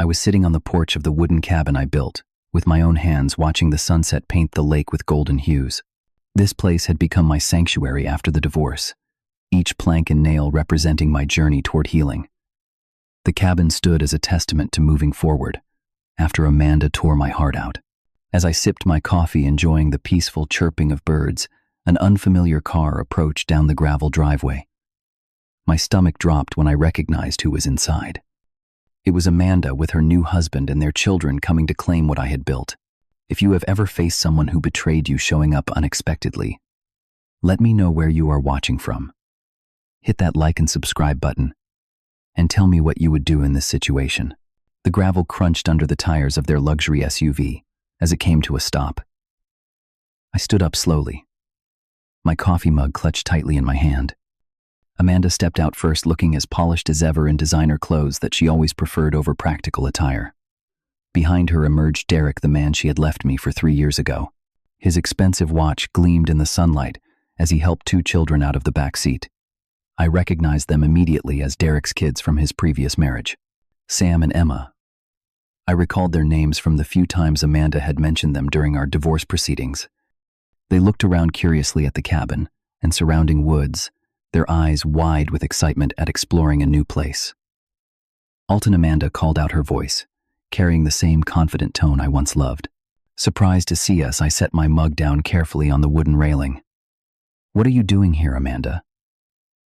I was sitting on the porch of the wooden cabin I built, with my own hands watching the sunset paint the lake with golden hues. This place had become my sanctuary after the divorce, each plank and nail representing my journey toward healing. The cabin stood as a testament to moving forward, after Amanda tore my heart out. As I sipped my coffee enjoying the peaceful chirping of birds, an unfamiliar car approached down the gravel driveway. My stomach dropped when I recognized who was inside. It was Amanda with her new husband and their children coming to claim what I had built. If you have ever faced someone who betrayed you showing up unexpectedly, let me know where you are watching from. Hit that like and subscribe button, and tell me what you would do in this situation. The gravel crunched under the tires of their luxury SUV as it came to a stop. I stood up slowly, my coffee mug clutched tightly in my hand. Amanda stepped out first, looking as polished as ever in designer clothes that she always preferred over practical attire. Behind her emerged Derek, the man she had left me for 3 years ago. His expensive watch gleamed in the sunlight as he helped 2 children out of the back seat. I recognized them immediately as Derek's kids from his previous marriage, Sam and Emma. I recalled their names from the few times Amanda had mentioned them during our divorce proceedings. They looked around curiously at the cabin and surrounding woods, their eyes wide with excitement at exploring a new place. Alton, Amanda called out her voice, carrying the same confident tone I once loved. Surprised to see us, I set my mug down carefully on the wooden railing. "What are you doing here, Amanda?"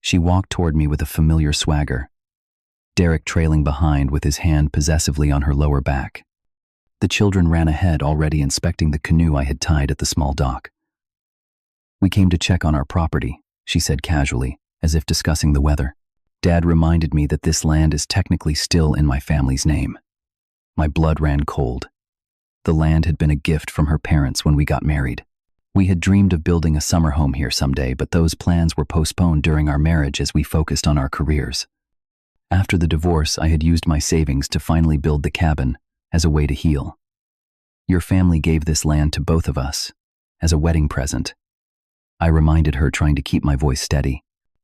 She walked toward me with a familiar swagger, Derek trailing behind with his hand possessively on her lower back. The children ran ahead, already inspecting the canoe I had tied at the small dock. "We came to check on our property," she said casually, as if discussing the weather. "Dad reminded me that this land is technically still in my family's name." My blood ran cold. The land had been a gift from her parents when we got married. We had dreamed of building a summer home here someday, but those plans were postponed during our marriage as we focused on our careers. After the divorce, I had used my savings to finally build the cabin as a way to heal. "Your family gave this land to both of us as a wedding present," I reminded her, trying to keep my voice steady.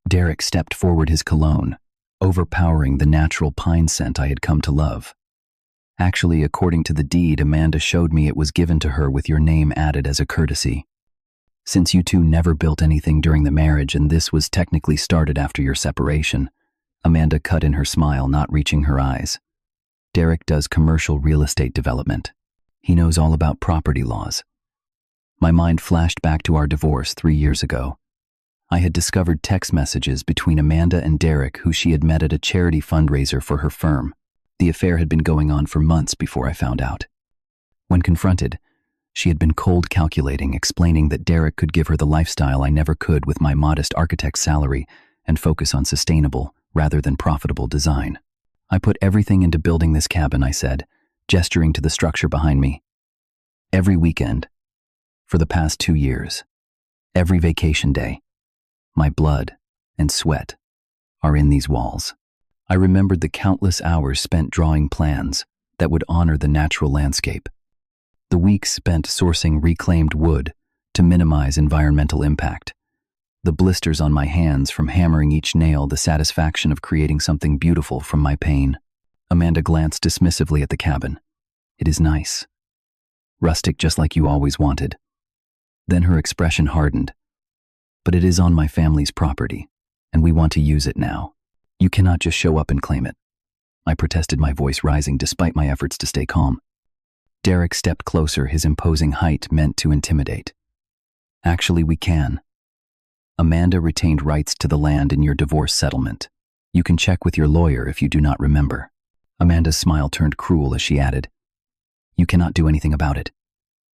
Derek stepped forward, his cologne overpowering the natural pine scent I had come to love. "Actually, according to the deed Amanda showed me, it was given to her with your name added as a courtesy. Since you two never built anything during the marriage and this was technically started after your separation," Amanda cut in her smile, not reaching her eyes. "Derek does commercial real estate development. He knows all about property laws." My mind flashed back to our divorce 3 years ago. I had discovered text messages between Amanda and Derek, who she had met at a charity fundraiser for her firm. The affair had been going on for months before I found out. When confronted, she had been cold, calculating, explaining that Derek could give her the lifestyle I never could with my modest architect's salary and focus on sustainable rather than profitable design. "I put everything into building this cabin," I said, gesturing to the structure behind me. "Every weekend, for the past 2 years, every vacation day, my blood and sweat are in these walls." I remembered the countless hours spent drawing plans that would honor the natural landscape, the weeks spent sourcing reclaimed wood to minimize environmental impact, the blisters on my hands from hammering each nail, the satisfaction of creating something beautiful from my pain. Amanda glanced dismissively at the cabin. "It is nice. Rustic, just like you always wanted." Then her expression hardened. "But it is on my family's property, and we want to use it now. You cannot just show up and claim it." I protested, my voice rising despite my efforts to stay calm. Derek stepped closer, his imposing height meant to intimidate. "Actually, we can. Amanda retained rights to the land in your divorce settlement. You can check with your lawyer if you do not remember." Amanda's smile turned cruel as she added, "You cannot do anything about it.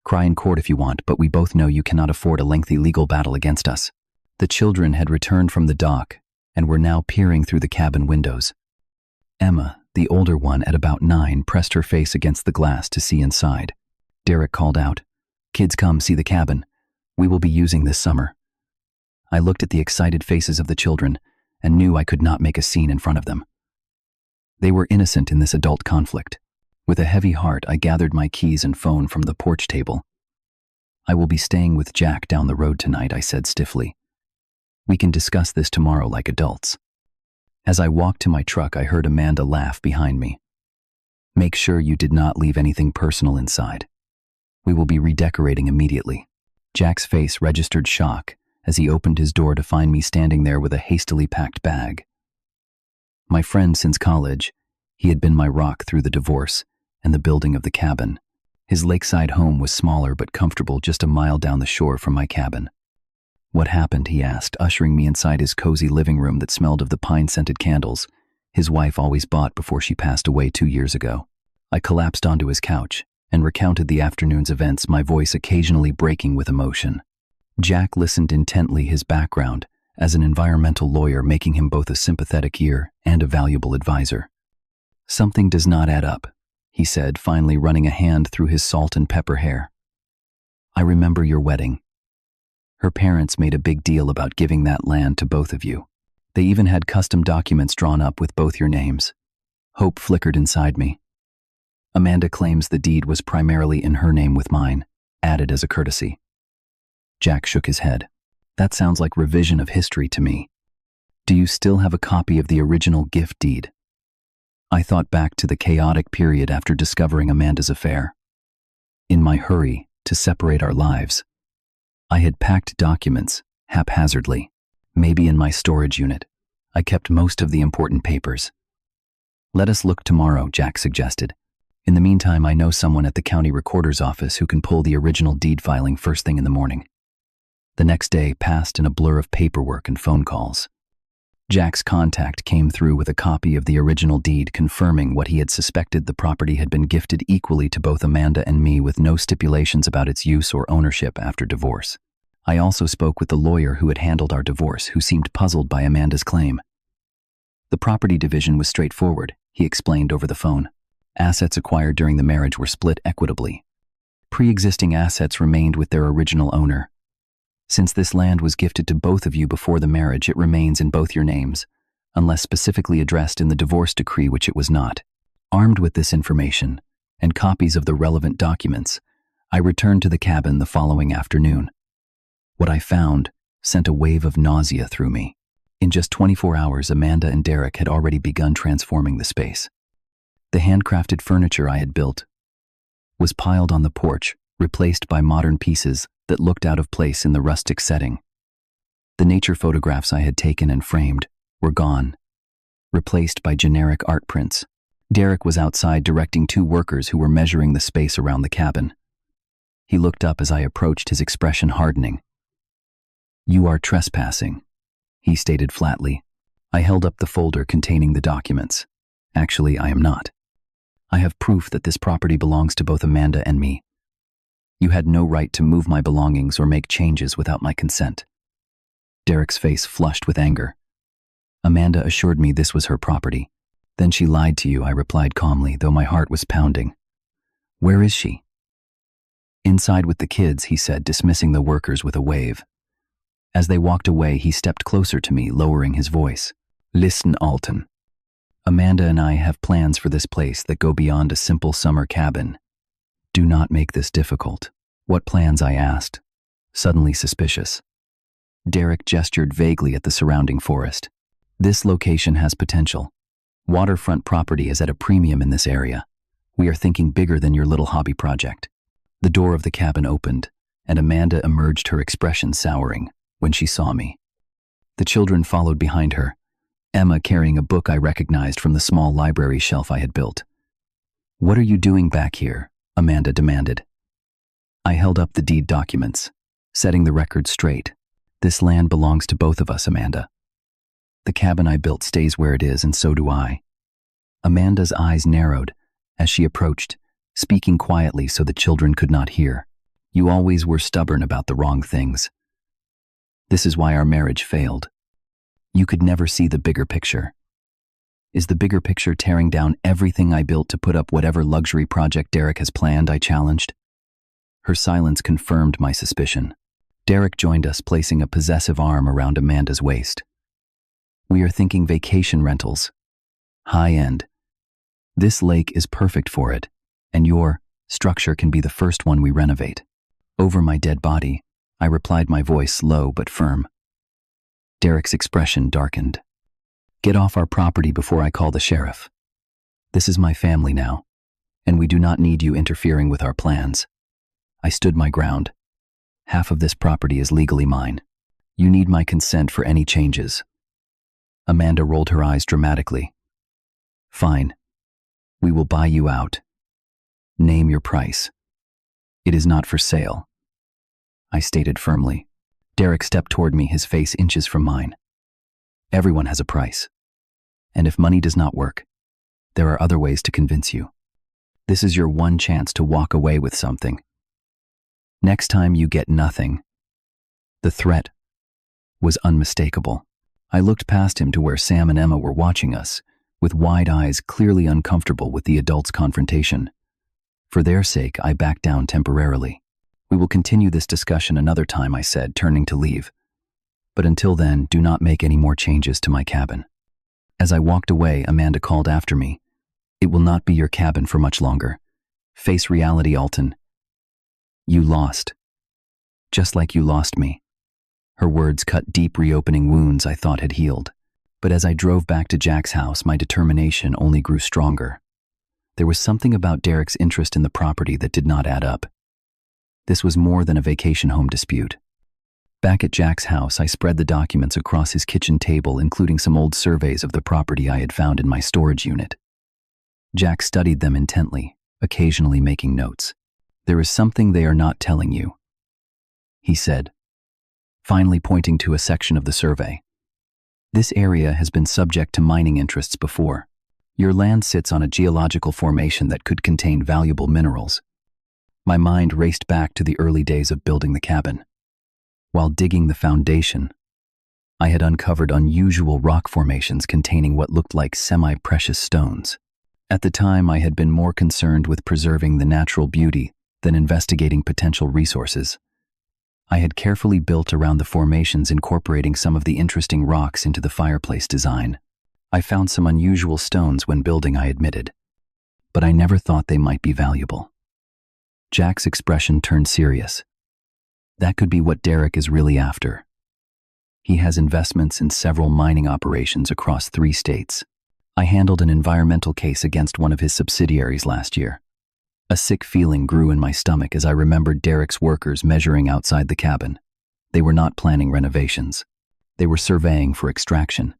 Cry in court if you want, but we both know you cannot afford a lengthy legal battle against us." The children had returned from the dock and were now peering through the cabin windows. Emma, the older one at about 9, pressed her face against the glass to see inside. Derek called out, "Kids, come see the cabin. We will be using this summer." I looked at the excited faces of the children and knew I could not make a scene in front of them. They were innocent in this adult conflict. With a heavy heart, I gathered my keys and phone from the porch table. "I will be staying with Jack down the road tonight," I said stiffly. "We can discuss this tomorrow like adults." As I walked to my truck, I heard Amanda laugh behind me. Make sure you did not leave anything personal inside. We will be redecorating immediately." Jack's face registered shock as he opened his door to find me standing there with a hastily packed bag. My friend since college, he had been my rock through the divorce and the building of the cabin. His lakeside home was smaller but comfortable, just a mile down the shore from my cabin. "What happened?" he asked, ushering me inside his cozy living room that smelled of the pine-scented candles his wife always bought before she passed away 2 years ago. I collapsed onto his couch and recounted the afternoon's events, my voice occasionally breaking with emotion. Jack listened intently, his background as an environmental lawyer making him both a sympathetic ear and a valuable advisor. "Something does not add up," he said, finally running a hand through his salt and pepper hair. "I remember your wedding. Her parents made a big deal about giving that land to both of you. They even had custom documents drawn up with both your names." Hope flickered inside me. "Amanda claims the deed was primarily in her name with mine, added as a courtesy." Jack shook his head. "That sounds like revision of history to me. Do you still have a copy of the original gift deed?" I thought back to the chaotic period after discovering Amanda's affair. In my hurry to separate our lives, I had packed documents haphazardly, maybe in my storage unit. I kept most of the important papers. "Let us look tomorrow," Jack suggested. "In the meantime, I know someone at the county recorder's office who can pull the original deed filing first thing in the morning." The next day passed in a blur of paperwork and phone calls. Jack's contact came through with a copy of the original deed confirming what he had suspected: the property had been gifted equally to both Amanda and me, with no stipulations about its use or ownership after divorce. I also spoke with the lawyer who had handled our divorce, who seemed puzzled by Amanda's claim. "The property division was straightforward," he explained over the phone. "Assets acquired during the marriage were split equitably. Pre-existing assets remained with their original owner. Since this land was gifted to both of you before the marriage, it remains in both your names, unless specifically addressed in the divorce decree, which it was not." Armed with this information and copies of the relevant documents, I returned to the cabin the following afternoon. What I found sent a wave of nausea through me. In just 24 hours, Amanda and Derek had already begun transforming the space. The handcrafted furniture I had built was piled on the porch, replaced by modern pieces that looked out of place in the rustic setting. The nature photographs I had taken and framed were gone, replaced by generic art prints. Derek was outside directing 2 workers who were measuring the space around the cabin. He looked up as I approached, his expression hardening. "You are trespassing," he stated flatly. I held up the folder containing the documents. "Actually, I am not. I have proof that this property belongs to both Amanda and me. You had no right to move my belongings or make changes without my consent." Derek's face flushed with anger. "Amanda assured me this was her property. Then she lied to you," I replied calmly, though my heart was pounding. "Where is she?" "Inside with the kids," he said, dismissing the workers with a wave. As they walked away, he stepped closer to me, lowering his voice. "Listen, Alton. Amanda and I have plans for this place that go beyond a simple summer cabin. Do not make this difficult." "What plans?" I asked, suddenly suspicious. Derek gestured vaguely at the surrounding forest. "This location has potential. Waterfront property is at a premium in this area. We are thinking bigger than your little hobby project." The door of the cabin opened, and Amanda emerged, her expression souring when she saw me. The children followed behind her, Emma carrying a book I recognized from the small library shelf I had built. "What are you doing back here?" Amanda demanded. I held up the deed documents, setting the record straight. "This land belongs to both of us, Amanda. The cabin I built stays where it is, and so do I." Amanda's eyes narrowed as she approached, speaking quietly so the children could not hear. "You always were stubborn about the wrong things. This is why our marriage failed. You could never see the bigger picture." "Is the bigger picture tearing down everything I built to put up whatever luxury project Derek has planned?" I challenged. Her silence confirmed my suspicion. Derek joined us, placing a possessive arm around Amanda's waist. "We are thinking vacation rentals. High-end. This lake is perfect for it, and your structure can be the first one we renovate." "Over my dead body," I replied, my voice low but firm. Derek's expression darkened. "Get off our property before I call the sheriff. This is my family now, and we do not need you interfering with our plans. I stood my ground. Half of this property is legally mine. You need my consent for any changes. Amanda rolled her eyes dramatically. Fine. We will buy you out. Name your price. It is not for sale, I stated firmly. Derek stepped toward me, his face inches from mine. Everyone has a price. And if money does not work, there are other ways to convince you. This is your one chance to walk away with something. Next time you get nothing. The threat was unmistakable. I looked past him to where Sam and Emma were watching us, with wide eyes, clearly uncomfortable with the adults' confrontation. For their sake, I backed down temporarily. We will continue this discussion another time, I said, turning to leave. But until then, do not make any more changes to my cabin. As I walked away, Amanda called after me. It will not be your cabin for much longer. Face reality, Alton. You lost. Just like you lost me. Her words cut deep, reopening wounds I thought had healed. But as I drove back to Jack's house, my determination only grew stronger. There was something about Derek's interest in the property that did not add up. This was more than a vacation home dispute. Back at Jack's house, I spread the documents across his kitchen table, including some old surveys of the property I had found in my storage unit. Jack studied them intently, occasionally making notes. There is something they are not telling you, he said, finally pointing to a section of the survey. This area has been subject to mining interests before. Your land sits on a geological formation that could contain valuable minerals. My mind raced back to the early days of building the cabin. While digging the foundation, I had uncovered unusual rock formations containing what looked like semi-precious stones. At the time, I had been more concerned with preserving the natural beauty than investigating potential resources. I had carefully built around the formations, incorporating some of the interesting rocks into the fireplace design. I found some unusual stones when building, I admitted, but I never thought they might be valuable. Jack's expression turned serious. That could be what Derek is really after. He has investments in several mining operations across 3 states. I handled an environmental case against one of his subsidiaries last year. A sick feeling grew in my stomach as I remembered Derek's workers measuring outside the cabin. They were not planning renovations. They were surveying for extraction.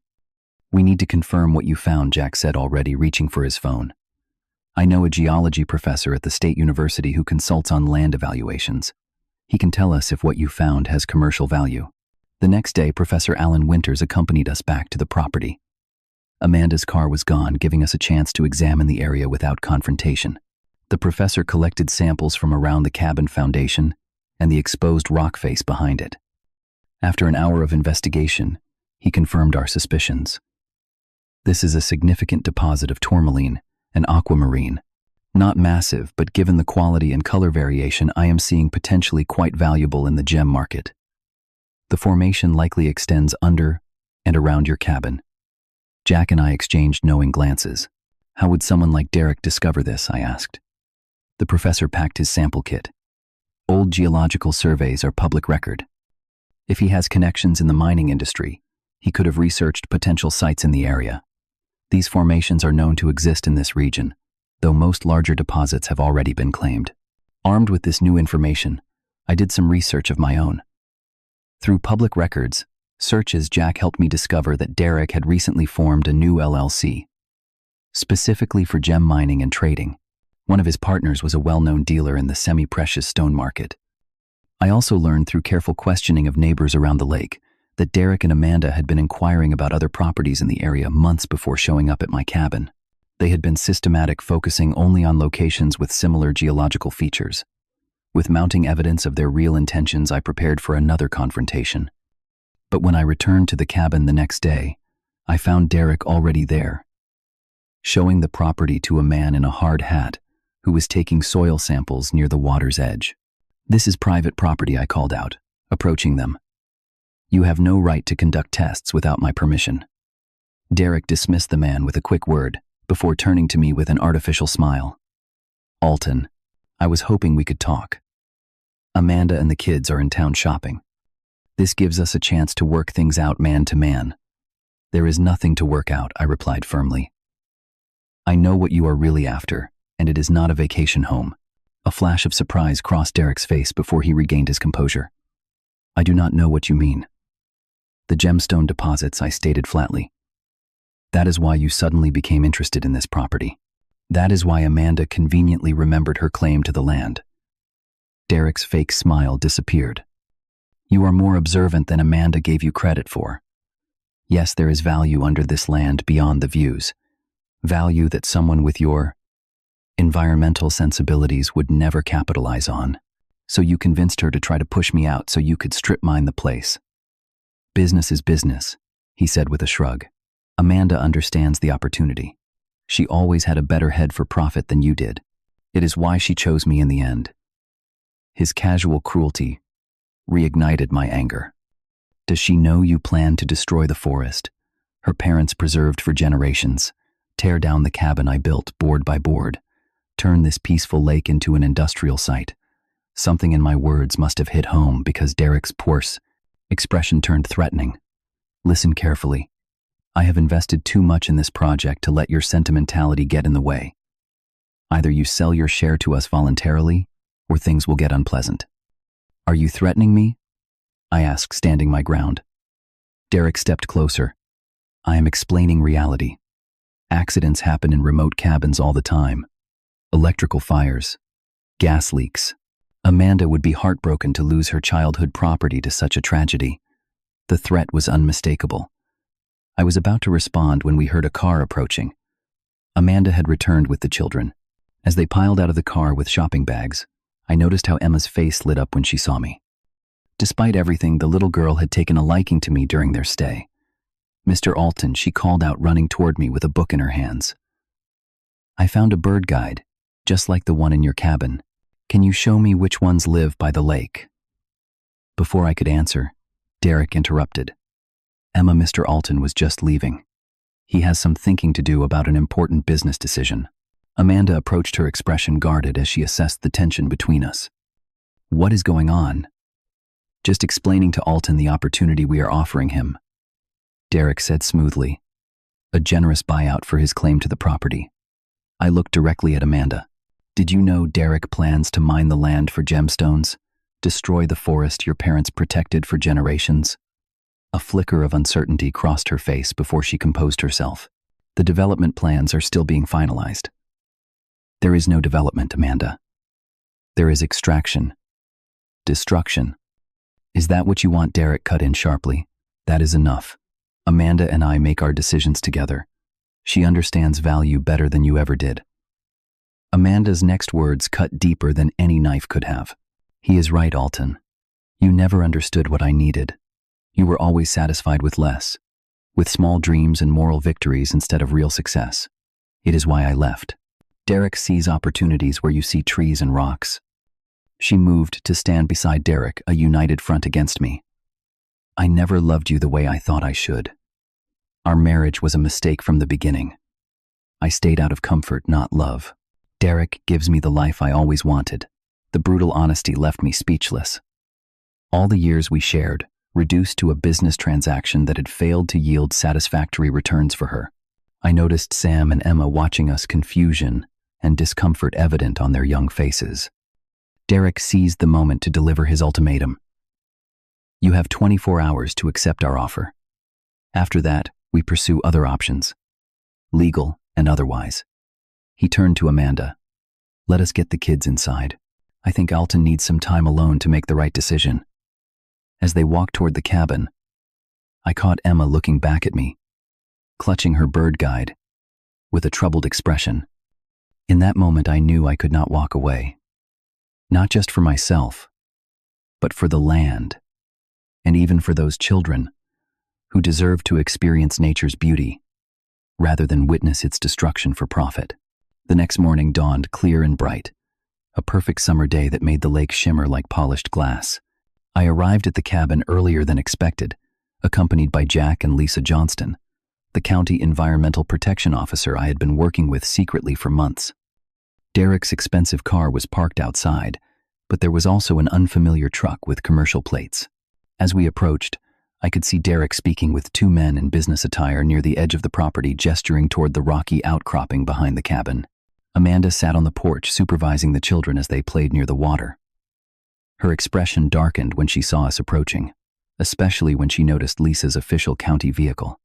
We need to confirm what you found, Jack said, already reaching for his phone. I know a geology professor at the state university who consults on land evaluations. He can tell us if what you found has commercial value. The next day, Professor Alan Winters accompanied us back to the property. Amanda's car was gone, giving us a chance to examine the area without confrontation. The professor collected samples from around the cabin foundation and the exposed rock face behind it. After an hour of investigation, he confirmed our suspicions. This is a significant deposit of tourmaline and aquamarine. Not massive, but given the quality and color variation, I am seeing potentially quite valuable in the gem market. The formation likely extends under and around your cabin. Jack and I exchanged knowing glances. How would someone like Derek discover this, I asked. The professor packed his sample kit. Old geological surveys are public record. If he has connections in the mining industry, he could have researched potential sites in the area. These formations are known to exist in this region, though most larger deposits have already been claimed. Armed with this new information, I did some research of my own. Through public records, searches, Jack helped me discover that Derek had recently formed a new LLC, specifically for gem mining and trading. One of his partners was a well-known dealer in the semi-precious stone market. I also learned through careful questioning of neighbors around the lake that Derek and Amanda had been inquiring about other properties in the area months before showing up at my cabin. They had been systematic, focusing only on locations with similar geological features. With mounting evidence of their real intentions, I prepared for another confrontation. But when I returned to the cabin the next day, I found Derek already there, showing the property to a man in a hard hat who was taking soil samples near the water's edge. "This is private property," I called out, approaching them. "You have no right to conduct tests without my permission." Derek dismissed the man with a quick word, before turning to me with an artificial smile. "Alton, I was hoping we could talk. Amanda and the kids are in town shopping. This gives us a chance to work things out man to man." "There is nothing to work out," I replied firmly. "I know what you are really after. and it is not a vacation home. A flash of surprise crossed Derek's face before he regained his composure. I do not know what you mean. The gemstone deposits, I stated flatly. That is why you suddenly became interested in this property. That is why Amanda conveniently remembered her claim to the land. Derek's fake smile disappeared. You are more observant than Amanda gave you credit for. Yes, there is value under this land beyond the views. Value that someone with your environmental sensibilities would never capitalize on. So you convinced her to try to push me out so you could strip mine the place. Business is business, he said with a shrug. Amanda understands the opportunity. She always had a better head for profit than you did. It is why she chose me in the end. His casual cruelty reignited my anger. Does she know you plan to destroy the forest, her parents preserved for generations, tear down the cabin I built board by board, turn this peaceful lake into an industrial site? Something in my words must have hit home because Derek's Porse expression turned threatening. Listen carefully. I have invested too much in this project to let your sentimentality get in the way. Either you sell your share to us voluntarily, or things will get unpleasant. Are you threatening me? I asked, standing my ground. Derek stepped closer. I am explaining reality. Accidents happen in remote cabins all the time. Electrical fires, gas leaks. Amanda would be heartbroken to lose her childhood property to such a tragedy. The threat was unmistakable. I was about to respond when we heard a car approaching. Amanda had returned with the children. As they piled out of the car with shopping bags, I noticed how Emma's face lit up when she saw me. Despite everything, the little girl had taken a liking to me during their stay. Mr. Alton, she called out, running toward me with a book in her hands. I found a bird guide, just like the one in your cabin. Can you show me which ones live by the lake? Before I could answer, Derek interrupted. Emma, Mr. Alton was just leaving. He has some thinking to do about an important business decision. Amanda approached, her expression guarded as she assessed the tension between us. What is going on? Just explaining to Alton the opportunity we are offering him. Derek said smoothly. A generous buyout for his claim to the property. I looked directly at Amanda. Did you know Derek plans to mine the land for gemstones? Destroy the forest your parents protected for generations? A flicker of uncertainty crossed her face before she composed herself. The development plans are still being finalized. There is no development, Amanda. There is extraction. Destruction. Is that what you want? Derek cut in sharply. That is enough. Amanda and I make our decisions together. She understands value better than you ever did. Amanda's next words cut deeper than any knife could have. He is right, Alton. You never understood what I needed. You were always satisfied with less, with small dreams and moral victories instead of real success. It is why I left. Derek sees opportunities where you see trees and rocks. She moved to stand beside Derek, a united front against me. I never loved you the way I thought I should. Our marriage was a mistake from the beginning. I stayed out of comfort, not love. Derek gives me the life I always wanted. The brutal honesty left me speechless. All the years we shared, reduced to a business transaction that had failed to yield satisfactory returns for her. I noticed Sam and Emma watching us, confusion and discomfort evident on their young faces. Derek seized the moment to deliver his ultimatum. You have 24 hours to accept our offer. After that, we pursue other options, legal and otherwise. He turned to Amanda. Let us get the kids inside. I think Alton needs some time alone to make the right decision. As they walked toward the cabin, I caught Emma looking back at me, clutching her bird guide, with a troubled expression. In that moment, I knew I could not walk away. Not just for myself, but for the land, and even for those children who deserve to experience nature's beauty, rather than witness its destruction for profit. The next morning dawned clear and bright, a perfect summer day that made the lake shimmer like polished glass. I arrived at the cabin earlier than expected, accompanied by Jack and Lisa Johnston, the county environmental protection officer I had been working with secretly for months. Derek's expensive car was parked outside, but there was also an unfamiliar truck with commercial plates. As we approached, I could see Derek speaking with two men in business attire near the edge of the property, gesturing toward the rocky outcropping behind the cabin. Amanda sat on the porch supervising the children as they played near the water. Her expression darkened when she saw us approaching, especially when she noticed Lisa's official county vehicle.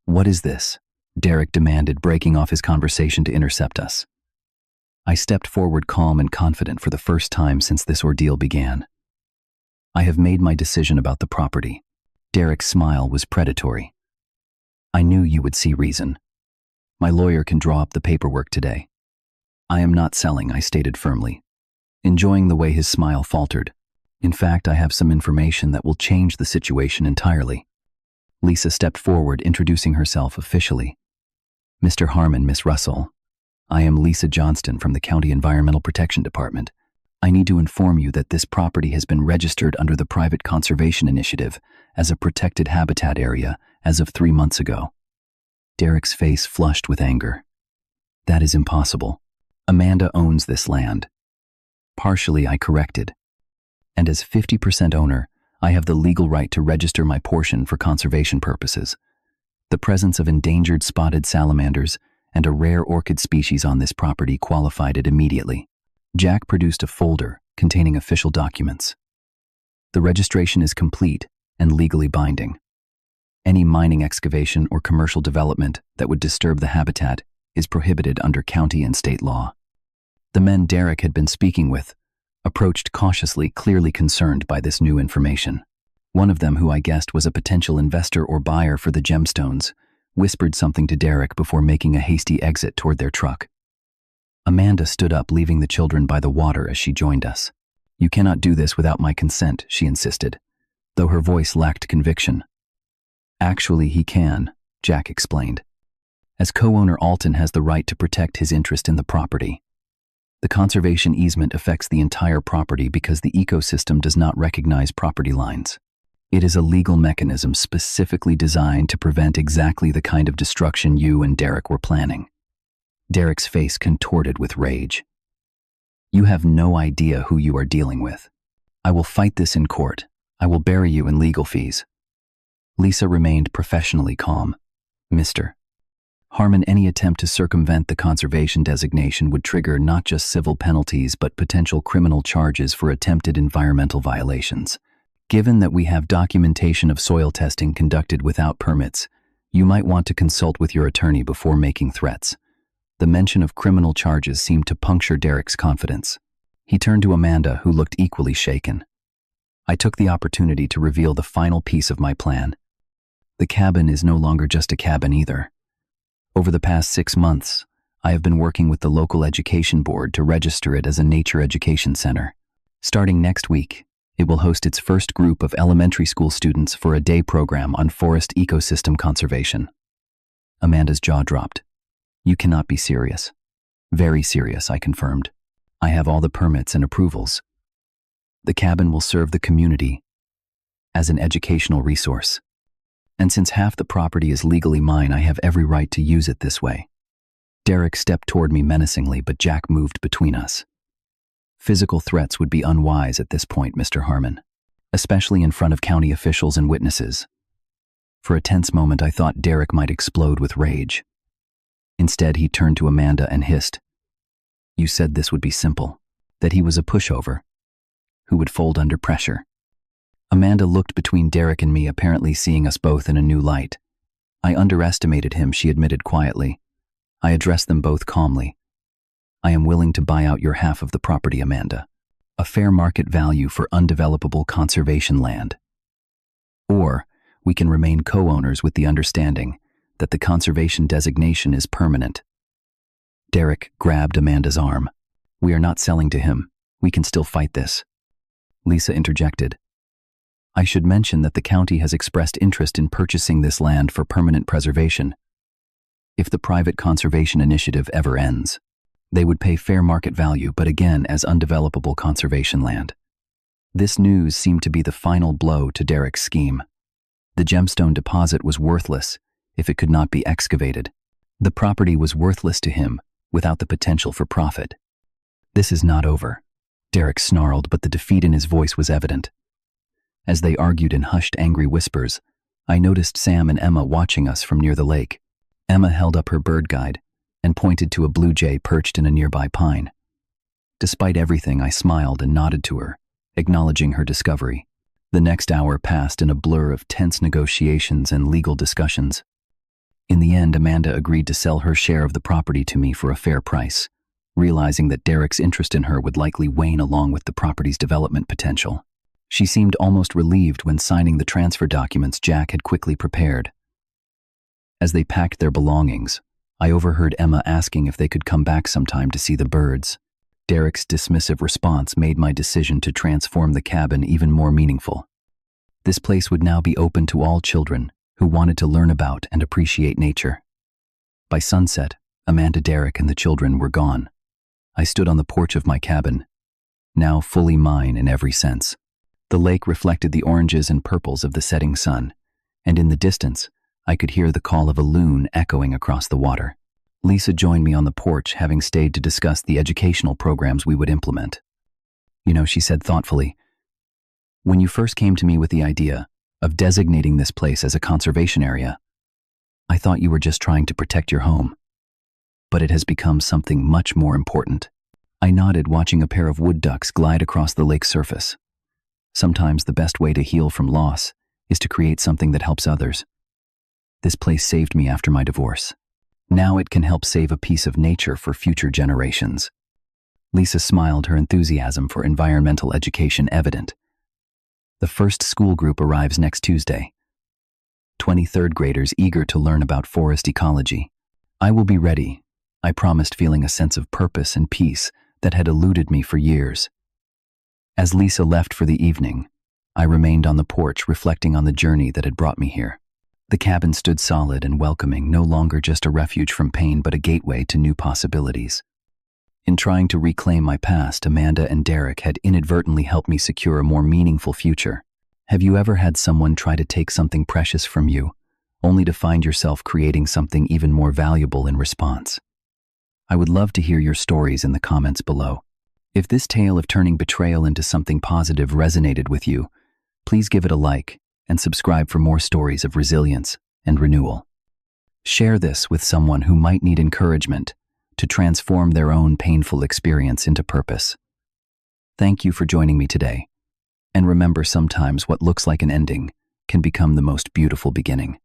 "What is this?" Derek demanded, breaking off his conversation to intercept us. I stepped forward calm and confident for the first time since this ordeal began. "I have made my decision about the property." Derek's smile was predatory. "I knew you would see reason. My lawyer can draw up the paperwork today." "I am not selling," I stated firmly, enjoying the way his smile faltered. "In fact, I have some information that will change the situation entirely." Lisa stepped forward, introducing herself officially. "Mr. Harmon, Miss Russell. I am Lisa Johnston from the County Environmental Protection Department. I need to inform you that this property has been registered under the Private Conservation Initiative as a protected habitat area as of 3 months ago." Derek's face flushed with anger. "That is impossible. Amanda owns this land." Partially, I corrected. "And as 50% owner, I have the legal right to register my portion for conservation purposes. The presence of endangered spotted salamanders and a rare orchid species on this property qualified it immediately." Jack produced a folder containing official documents. "The registration is complete and legally binding. Any mining excavation or commercial development that would disturb the habitat is prohibited under county and state law." The men Derek had been speaking with approached cautiously, clearly concerned by this new information. One of them, who I guessed was a potential investor or buyer for the gemstones, whispered something to Derek before making a hasty exit toward their truck. Amanda stood up, leaving the children by the water as she joined us. "You cannot do this without my consent," she insisted, though her voice lacked conviction. "Actually, he can," Jack explained. "As co-owner, Alton has the right to protect his interest in the property. The conservation easement affects the entire property because the ecosystem does not recognize property lines. It is a legal mechanism specifically designed to prevent exactly the kind of destruction you and Derek were planning." Derek's face contorted with rage. "You have no idea who you are dealing with. I will fight this in court. I will bury you in legal fees." Lisa remained professionally calm. "Mr. Harmon, any attempt to circumvent the conservation designation would trigger not just civil penalties but potential criminal charges for attempted environmental violations. Given that we have documentation of soil testing conducted without permits, you might want to consult with your attorney before making threats." The mention of criminal charges seemed to puncture Derek's confidence. He turned to Amanda, who looked equally shaken. I took the opportunity to reveal the final piece of my plan. The cabin is no longer just a cabin either. Over the past 6 months, I have been working with the local education board to register it as a nature education center. Starting next week, it will host its first group of elementary school students for a day program on forest ecosystem conservation. Amanda's jaw dropped. "You cannot be serious." "Very serious," I confirmed. "I have all the permits and approvals. The cabin will serve the community as an educational resource. And since half the property is legally mine, I have every right to use it this way." Derek stepped toward me menacingly, but Jack moved between us. "Physical threats would be unwise at this point, Mr. Harmon, especially in front of county officials and witnesses." For a tense moment, I thought Derek might explode with rage. Instead, he turned to Amanda and hissed, "You said this would be simple, that he was a pushover who would fold under pressure." Amanda looked between Derek and me, apparently seeing us both in a new light. "I underestimated him," she admitted quietly. I addressed them both calmly. "I am willing to buy out your half of the property, Amanda. A fair market value for undevelopable conservation land. Or we can remain co-owners with the understanding that the conservation designation is permanent." Derek grabbed Amanda's arm. "We are not selling to him. We can still fight this." Lisa interjected. "I should mention that the county has expressed interest in purchasing this land for permanent preservation. If the private conservation initiative ever ends, they would pay fair market value, but again as undevelopable conservation land." This news seemed to be the final blow to Derek's scheme. The gemstone deposit was worthless if it could not be excavated. The property was worthless to him without the potential for profit. "This is not over," Derek snarled, but the defeat in his voice was evident. As they argued in hushed, angry whispers, I noticed Sam and Emma watching us from near the lake. Emma held up her bird guide, and pointed to a blue jay perched in a nearby pine. Despite everything, I smiled and nodded to her, acknowledging her discovery. The next hour passed in a blur of tense negotiations and legal discussions. In the end, Amanda agreed to sell her share of the property to me for a fair price, realizing that Derek's interest in her would likely wane along with the property's development potential. She seemed almost relieved when signing the transfer documents Jack had quickly prepared. As they packed their belongings, I overheard Emma asking if they could come back sometime to see the birds. Derek's dismissive response made my decision to transform the cabin even more meaningful. This place would now be open to all children who wanted to learn about and appreciate nature. By sunset, Amanda, Derek, and the children were gone. I stood on the porch of my cabin, now fully mine in every sense. The lake reflected the oranges and purples of the setting sun, and in the distance, I could hear the call of a loon echoing across the water. Lisa joined me on the porch, having stayed to discuss the educational programs we would implement. "You know," she said thoughtfully, "when you first came to me with the idea of designating this place as a conservation area, I thought you were just trying to protect your home. But it has become something much more important." I nodded, watching a pair of wood ducks glide across the lake's surface. Sometimes the best way to heal from loss is to create something that helps others. This place saved me after my divorce. Now it can help save a piece of nature for future generations. Lisa smiled, her enthusiasm for environmental education evident. The first school group arrives next Tuesday. 23rd graders eager to learn about forest ecology. I will be ready, I promised, feeling a sense of purpose and peace that had eluded me for years. As Lisa left for the evening, I remained on the porch, reflecting on the journey that had brought me here. The cabin stood solid and welcoming, no longer just a refuge from pain, but a gateway to new possibilities. In trying to reclaim my past, Amanda and Derek had inadvertently helped me secure a more meaningful future. Have you ever had someone try to take something precious from you, only to find yourself creating something even more valuable in response? I would love to hear your stories in the comments below. If this tale of turning betrayal into something positive resonated with you, please give it a like and subscribe for more stories of resilience and renewal. Share this with someone who might need encouragement to transform their own painful experience into purpose. Thank you for joining me today. And remember, sometimes what looks like an ending can become the most beautiful beginning.